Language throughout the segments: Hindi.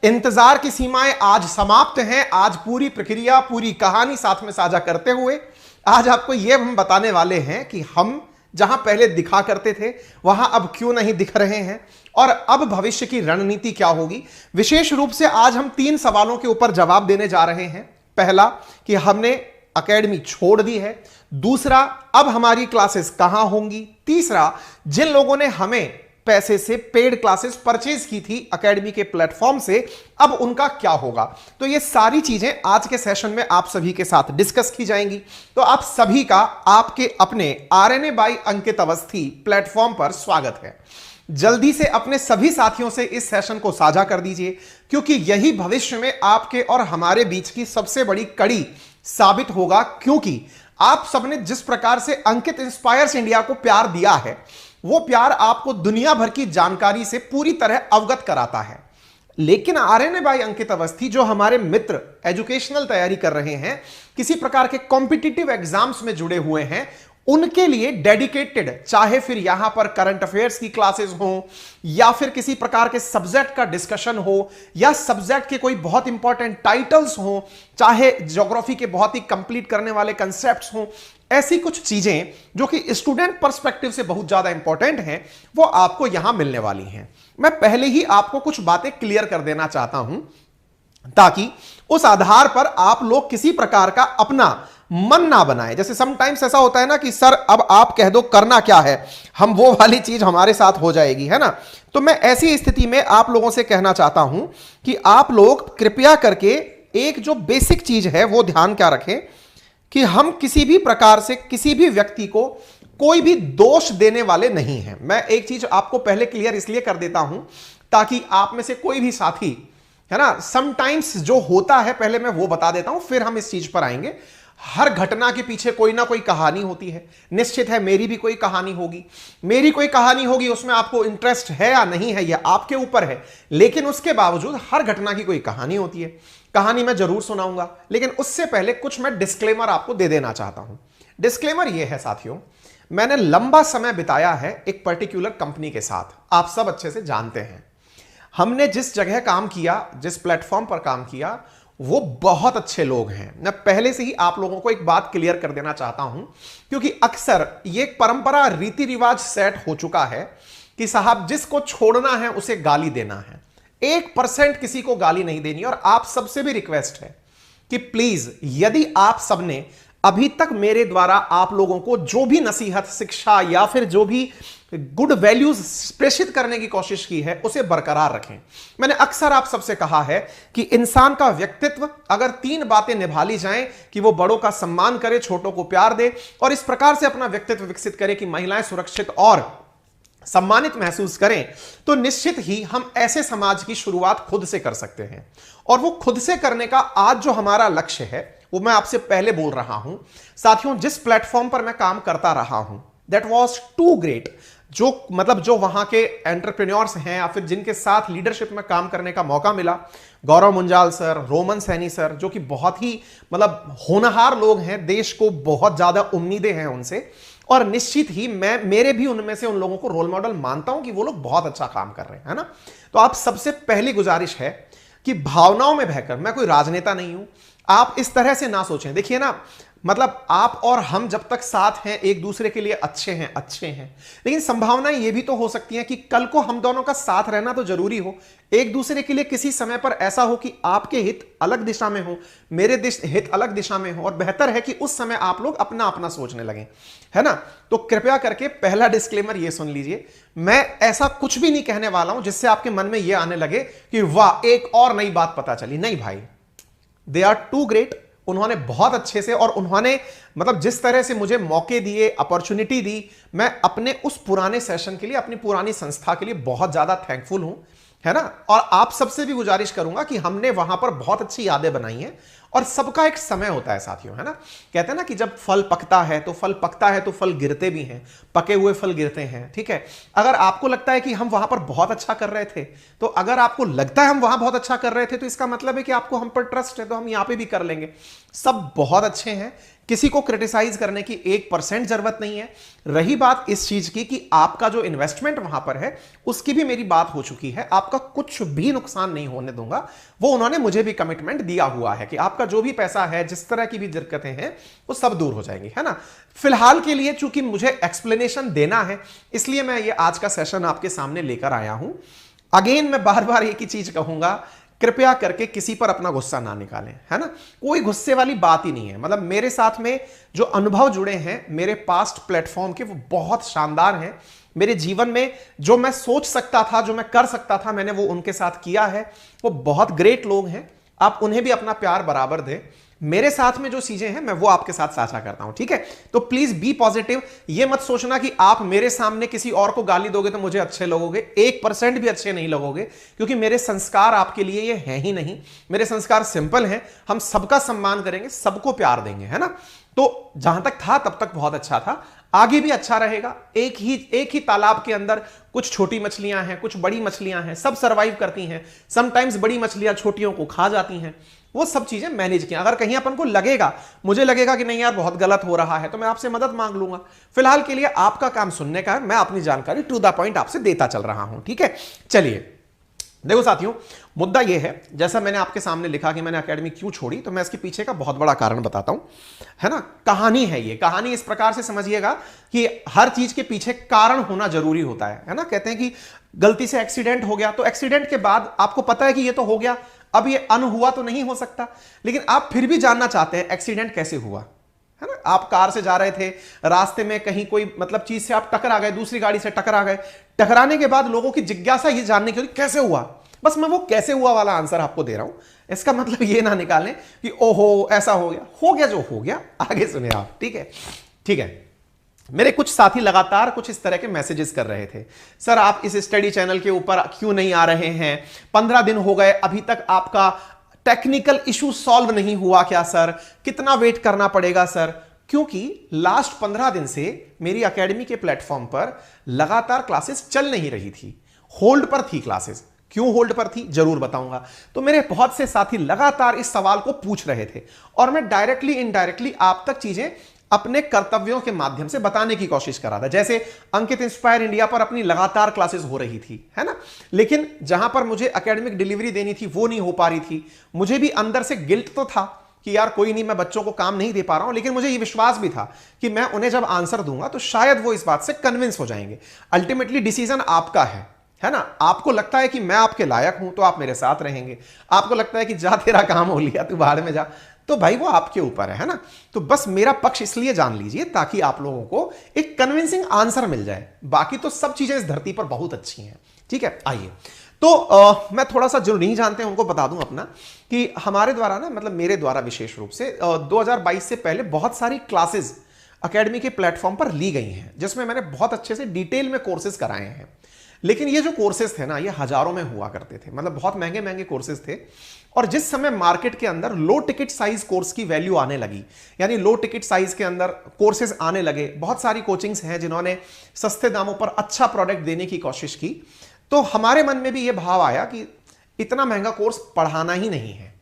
इंतजार की सीमाएं आज समाप्त हैं। आज पूरी प्रक्रिया, पूरी कहानी साथ में साझा करते हुए आज आपको यह हम बताने वाले हैं कि हम जहां पहले दिखा करते थे वहां अब क्यों नहीं दिख रहे हैं और अब भविष्य की रणनीति क्या होगी। विशेष रूप से आज हम 3 सवालों के ऊपर जवाब देने जा रहे हैं। पहला कि हमने एकेडमी छोड़ दी है। दूसरा, अब हमारी क्लासेस कहां होंगी। तीसरा, जिन लोगों ने हमें पैसे से पेड क्लासेस परचेज की थी एकेडमी के प्लेटफॉर्म से, अब उनका क्या होगा। तो ये सारी चीजें आज के सेशन में आप सभी के साथ डिस्कस की जाएंगी। तो आप सभी का आपके अपने आरएनए बाय अंकित अवस्थी प्लेटफॉर्म पर स्वागत है। जल्दी से अपने सभी साथियों से इस सेशन को साझा कर दीजिए, क्योंकि यही भविष्य में आपके और हमारे बीच की सबसे बड़ी कड़ी साबित होगा। क्योंकि आप सबने जिस प्रकार से अंकित इंस्पायर्स इंडिया को प्यार दिया है, वो प्यार आपको दुनिया भर की जानकारी से पूरी तरह अवगत कराता है। लेकिन आरएनए बाय अंकित अवस्थी जो हमारे मित्र एजुकेशनल तैयारी कर रहे हैं, किसी प्रकार के कॉम्पिटिटिव एग्जाम्स में जुड़े हुए हैं, उनके लिए डेडिकेटेड, चाहे फिर यहां पर करंट अफेयर्स की क्लासेस हो या फिर किसी प्रकार के सब्जेक्ट का डिस्कशन हो या सब्जेक्ट के कोई बहुत इंपॉर्टेंट टाइटल्स हो, चाहे ज्योग्राफी के बहुत ही कंप्लीट करने वाले कंसेप्ट्स हो, ऐसी कुछ चीजें जो कि स्टूडेंट पर्सपेक्टिव से बहुत ज्यादा इंपॉर्टेंट हैं, वो आपको यहां मिलने वाली हैं। मैं पहले ही आपको कुछ बातें क्लियर कर देना चाहता हूं, ताकि उस आधार पर आप लोग किसी प्रकार का अपना मन ना बनाए। जैसे समटाइम्स ऐसा होता है ना कि सर अब आप कह दो करना क्या है, हम वो वाली चीज हमारे साथ हो जाएगी, है ना। तो मैं ऐसी स्थिति में आप लोगों से कहना चाहता हूं कि आप लोग कृपया करके एक जो बेसिक चीज है वो ध्यान क्या रखें कि हम किसी भी प्रकार से किसी भी व्यक्ति को कोई भी दोष देने वाले नहीं हैं। मैं एक चीज आपको पहले क्लियर इसलिए कर देता हूं ताकि आप में से कोई भी साथी, है ना, समटाइम्स जो होता है, पहले मैं वो बता देता हूं फिर हम इस चीज पर आएंगे। हर घटना के पीछे कोई ना कोई कहानी होती है। निश्चित है मेरी भी कोई कहानी होगी, मेरी कोई कहानी होगी, उसमें आपको इंटरेस्ट है या नहीं है यह आपके ऊपर है। लेकिन उसके बावजूद हर घटना की कोई कहानी होती है। कहानी मैं जरूर सुनाऊंगा, लेकिन उससे पहले कुछ मैं डिस्क्लेमर आपको दे देना चाहता हूं। डिस्क्लेमर यह है साथियों, मैंने लंबा समय बिताया है एक पर्टिकुलर कंपनी के साथ, आप सब अच्छे से जानते हैं। हमने जिस जगह काम किया, जिस प्लेटफॉर्म पर काम किया, वो बहुत अच्छे लोग हैं। मैं पहले से ही आप लोगों को एक बात क्लियर कर देना चाहता हूं, क्योंकि अक्सर ये एक परंपरा, रीति रिवाज सेट हो चुका है कि साहब जिसको छोड़ना है उसे गाली देना है, 1% किसी को गाली नहीं देनी। और आप सबसे भी रिक्वेस्ट है कि प्लीज, यदि आप सबने अभी तक मेरे द्वारा आप लोगों को जो भी नसीहत, शिक्षा या फिर जो भी गुड वैल्यूज प्रेषित करने की कोशिश की है, उसे बरकरार रखें। मैंने अक्सर आप सबसे कहा है कि इंसान का व्यक्तित्व अगर 3 बातें निभा ली जाएं कि वो बड़ों का सम्मान करे, छोटों को प्यार दे और इस प्रकार से अपना व्यक्तित्व विकसित करे कि महिलाएं सुरक्षित और सम्मानित महसूस करें, तो निश्चित ही हम ऐसे समाज की शुरुआत खुद से कर सकते हैं। और वो खुद से करने का आज जो हमारा लक्ष्य है, वो मैं आपसे पहले बोल रहा हूं साथियों। जिस प्लेटफॉर्म पर मैं काम करता रहा हूं, दैट वाज टू ग्रेट। जो वहां के एंटरप्रेन्योर्स हैं या फिर जिनके साथ लीडरशिप में काम करने का मौका मिला, गौरव मुंजाल सर, रोमन सैनी सर, जो कि बहुत ही होनहार लोग हैं, देश को बहुत ज्यादा उम्मीदें हैं उनसे। और निश्चित ही मेरे भी उनमें से उन लोगों को रोल मॉडल मानता हूं कि वो लोग बहुत अच्छा काम कर रहे हैं, है ना। तो आप सबसे पहली गुजारिश है कि भावनाओं में बहकर, मैं कोई राजनेता नहीं हूं, आप इस तरह से ना सोचें। देखिए ना, आप और हम जब तक साथ हैं, एक दूसरे के लिए अच्छे हैं, लेकिन संभावनाएं ये भी तो हो सकती हैं कि कल को हम दोनों का साथ रहना तो जरूरी हो, एक दूसरे के लिए किसी समय पर ऐसा हो कि आपके हित अलग दिशा में हो, मेरे हित अलग दिशा में हो, और बेहतर है कि उस समय आप लोग अपना अपना सोचने लगें, है ना। तो कृपया करके पहला डिस्क्लेमर ये सुन लीजिए, मैं ऐसा कुछ भी नहीं कहने वाला हूं जिससे आपके मन में यह आने लगे कि वाह एक और नई बात पता चली। नहीं भाई, दे आर टू ग्रेट। उन्होंने बहुत अच्छे से, और उन्होंने जिस तरह से मुझे मौके दिए, अपॉर्चुनिटी दी, मैं अपने उस पुराने सेशन के लिए, अपनी पुरानी संस्था के लिए बहुत ज्यादा थैंकफुल हूं, है ना। और आप सबसे भी गुजारिश करूंगा कि हमने वहां पर बहुत अच्छी यादें बनाई हैं। और सबका एक समय होता है साथियों, है ना। कहते हैं ना कि जब फल पकता है तो फल गिरते भी हैं, पके हुए फल गिरते हैं, ठीक है। अगर आपको लगता है कि हम वहां पर बहुत अच्छा कर रहे थे, तो अगर आपको लगता है हम वहां बहुत अच्छा कर रहे थे, तो इसका मतलब है कि आपको हम पर ट्रस्ट है, तो हम यहां पे भी कर लेंगे। सब बहुत अच्छे हैं, किसी को क्रिटिसाइज करने की 1% जरूरत नहीं है। रही बात इस चीज की कि आपका जो इन्वेस्टमेंट वहां पर है उसकी भी मेरी बात हो चुकी है, आपका कुछ भी नुकसान नहीं होने दूंगा। वो उन्होंने मुझे भी कमिटमेंट दिया हुआ है कि आपका जो भी पैसा है, जिस तरह की भी दिक्कतें हैं, वो सब दूर हो जाएंगी, है ना। फिलहाल के लिए चूंकि मुझे एक्सप्लेनेशन देना है, इसलिए मैं ये आज का सेशन आपके सामने लेकर आया हूं। अगेन मैं बार बार एक ही चीज कहूंगा, कृपया करके किसी पर अपना गुस्सा ना निकालें, है ना। कोई गुस्से वाली बात ही नहीं है। मतलब मेरे साथ में जो अनुभव जुड़े हैं मेरे पास्ट प्लेटफॉर्म के, वो बहुत शानदार हैं। मेरे जीवन में जो मैं सोच सकता था, जो मैं कर सकता था, मैंने वो उनके साथ किया है। वो बहुत ग्रेट लोग हैं, आप उन्हें भी अपना प्यार बराबर दें। मेरे साथ में जो चीजें हैं मैं वो आपके साथ साझा करता हूं, ठीक है। तो प्लीज बी पॉजिटिव। ये मत सोचना कि आप मेरे सामने किसी और को गाली दोगे तो मुझे अच्छे लगोगे, 1% भी अच्छे नहीं लगोगे, क्योंकि मेरे संस्कार आपके लिए ये हैं ही नहीं। मेरे संस्कार सिंपल हैं, हम सबका सम्मान करेंगे, सबको प्यार देंगे, है ना। तो जहां तक था तब तक बहुत अच्छा था, आगे भी अच्छा रहेगा। एक ही तालाब के अंदर कुछ छोटी मछलियां हैं, कुछ बड़ी मछलियां हैं, सब सरवाइव करती हैं। समटाइम्स बड़ी मछलियां छोटियों को खा जाती हैं। वो सब चीजें मैनेज किया। अगर कहीं अपन को लगेगा, मुझे लगेगा कि नहीं यार बहुत गलत हो रहा है, तो मैं आपसे मदद मांग लूंगा। फिलहाल के लिए आपका काम सुनने का है, मैं अपनी जानकारी टू द पॉइंट आपसे देता चल रहा हूं, ठीक है। चलिए देखो साथियों, मुद्दा यह है, जैसा मैंने आपके सामने लिखा कि मैंने एकेडमी क्यों छोड़ी, तो मैं इसके पीछे का बहुत बड़ा कारण बताता हूं, है ना। कहानी है ये। कहानी इस प्रकार से समझिएगा कि हर चीज के पीछे कारण होना जरूरी होता है ना। कहते हैं कि गलती से एक्सीडेंट हो गया, तो एक्सीडेंट के बाद आपको पता है कि ये तो हो गया, अब ये हुआ तो नहीं हो सकता, लेकिन आप फिर भी जानना चाहते हैं एक्सीडेंट कैसे हुआ, है ना। आप कार से जा रहे थे, रास्ते में कहीं कोई मतलब चीज से आप टकरा गए, दूसरी गाड़ी से टकरा गए। टकराने के बाद लोगों की जिज्ञासा ये जानने की कैसे हुआ। बस मैं वो कैसे हुआ वाला आंसर आपको दे रहा हूं। इसका मतलब ये ना निकालें कि ओहो ऐसा हो गया जो हो गया। आगे सुने आप, ठीक है, ठीक है। मेरे कुछ साथी लगातार कुछ इस तरह के मैसेजेस कर रहे थे, सर आप इस स्टडी चैनल के ऊपर क्यों नहीं आ रहे हैं, 15 दिन हो गए अभी तक आपका टेक्निकल इशू सॉल्व नहीं हुआ क्या सर, कितना वेट करना पड़ेगा सर। क्योंकि लास्ट 15 दिन से मेरी एकेडमी के प्लेटफॉर्म पर लगातार क्लासेस चल नहीं रही थी, होल्ड पर थी क्लासेस। क्यों होल्ड पर थी जरूर बताऊंगा। तो मेरे बहुत से साथी लगातार इस सवाल को पूछ रहे थे और मैं डायरेक्टली इनडायरेक्टली आप तक चीजें अपने कर्तव्यों के माध्यम से बताने की कोशिश कर रहा था। जैसे अंकित इंस्पायर इंडिया पर अपनी लगातार क्लासेस हो रही थी, है ना, लेकिन जहां पर मुझे एकेडमिक डिलीवरी देनी थी वो नहीं हो पा रही थी। मुझे भी अंदर से गिल्ट तो था कि यार कोई नहीं, मैं बच्चों को काम नहीं दे पा रहा हूं, लेकिन मुझे ये विश्वास भी था कि मैं उन्हें जब आंसर दूंगा तो शायद वो इस बात से कन्विंस हो जाएंगे। अल्टीमेटली डिसीजन आपका है ना। आपको लगता है कि मैं आपके लायक हूं तो आप मेरे साथ रहेंगे, आपको लगता है कि जा तेरा काम हो लिया तू बाहर में जा, तो भाई वो आपके ऊपर है ना। तो बस मेरा पक्ष इसलिए जान लीजिए ताकि आप लोगों को एक कन्विंसिंग आंसर मिल जाए। बाकी तो सब चीजें इस धरती पर बहुत अच्छी हैं, ठीक है। आइए तो मैं थोड़ा सा जो नहीं जानते हैं उनको बता दूं अपना, कि हमारे द्वारा ना, मतलब मेरे द्वारा विशेष रूप से 2022 से पहले बहुत सारी क्लासेस एकेडमी के प्लेटफॉर्म पर ली गई हैं, जिसमें मैंने बहुत अच्छे से डिटेल में कोर्सेज कराए हैं। लेकिन ये जो कोर्सेज थे ना, ये हजारों में हुआ करते थे, मतलब बहुत महंगे महंगे कोर्सेज थे। और जिस समय मार्केट के अंदर लो टिकट साइज कोर्स की वैल्यू आने लगी, यानी लो टिकट साइज के अंदर कोर्सेज आने लगे, बहुत सारी कोचिंग्स हैं जिन्होंने सस्ते दामों पर अच्छा प्रोडक्ट देने की कोशिश की, तो हमारे मन में भी ये भाव आया कि इतना महंगा कोर्स पढ़ाना ही नहीं है।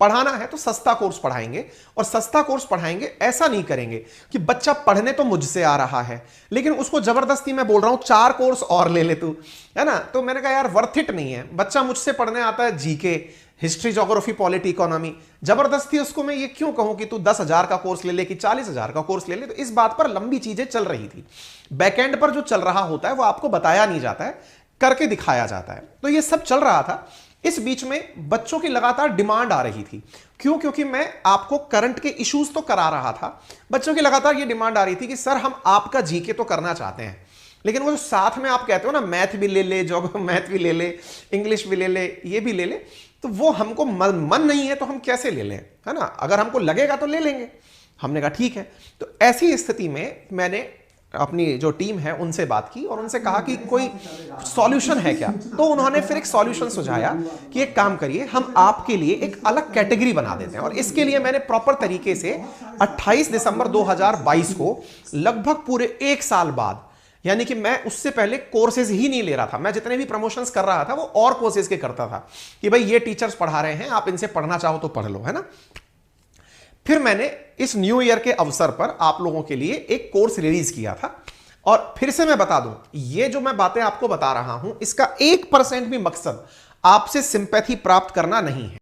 पढ़ाना है तो सस्ता कोर्स पढ़ाएंगे, और सस्ता कोर्स पढ़ाएंगे ऐसा नहीं करेंगे कि बच्चा पढ़ने तो मुझसे आ रहा है लेकिन उसको जबरदस्ती मैं बोल रहा हूं 4 कोर्स और ले ले तू, है ना। तो मैंने कहा यार वर्थ इट नहीं है। बच्चा मुझसे पढ़ने आता है GK, history, geography, polity, economy, जबरदस्ती उसको मैं ये क्यों कहूं कि तू 10,000 का कोर्स ले ले कि 40,000 का कोर्स ले ले। तो इस बात पर लंबी चीजें चल रही थी। बैकएंड पर जो चल रहा होता है वो आपको बताया नहीं जाता है, करके दिखाया जाता है। तो ये सब चल रहा था। इस बीच में बच्चों की लगातार डिमांड आ रही थी। क्यों? क्योंकि मैं आपको करंट के इश्यूज तो करा रहा था, बच्चों की लगातार ये डिमांड आ रही थी कि सर हम आपका जीके तो करना चाहते हैं, लेकिन वो जो साथ में आप कहते हो ना मैथ भी ले ले, मैथ भी ले ले, इंग्लिश भी ले ले, ये भी ले ले, तो वो हमको मन नहीं है तो हम कैसे ले लें, है ना। अगर हमको लगेगा तो ले लेंगे। हमने कहा ठीक है। तो ऐसी स्थिति में मैंने अपनी जो टीम है उनसे बात की और उनसे कहा कि कोई सॉल्यूशन है क्या। तो उन्होंने फिर एक सॉल्यूशन सुझाया कि एक काम करिए, हम आपके लिए एक अलग कैटेगरी बना देते हैं। और इसके लिए मैंने प्रॉपर तरीके से 28 दिसंबर 2022 को, लगभग पूरे 1 साल बाद, यानी कि मैं उससे पहले कोर्सेज ही नहीं ले रहा था, मैं जितने भी प्रमोशंस कर रहा था वो और कोर्सेज के करता था कि भाई ये टीचर्स पढ़ा रहे हैं, आप इनसे पढ़ना चाहो तो पढ़ लो, है ना। फिर मैंने इस न्यू ईयर के अवसर पर आप लोगों के लिए एक कोर्स रिलीज किया था। और फिर से मैं बता दूं, ये जो मैं बातें आपको बता रहा हूं, इसका 1% भी मकसद आपसे सिंपैथी प्राप्त करना नहीं है।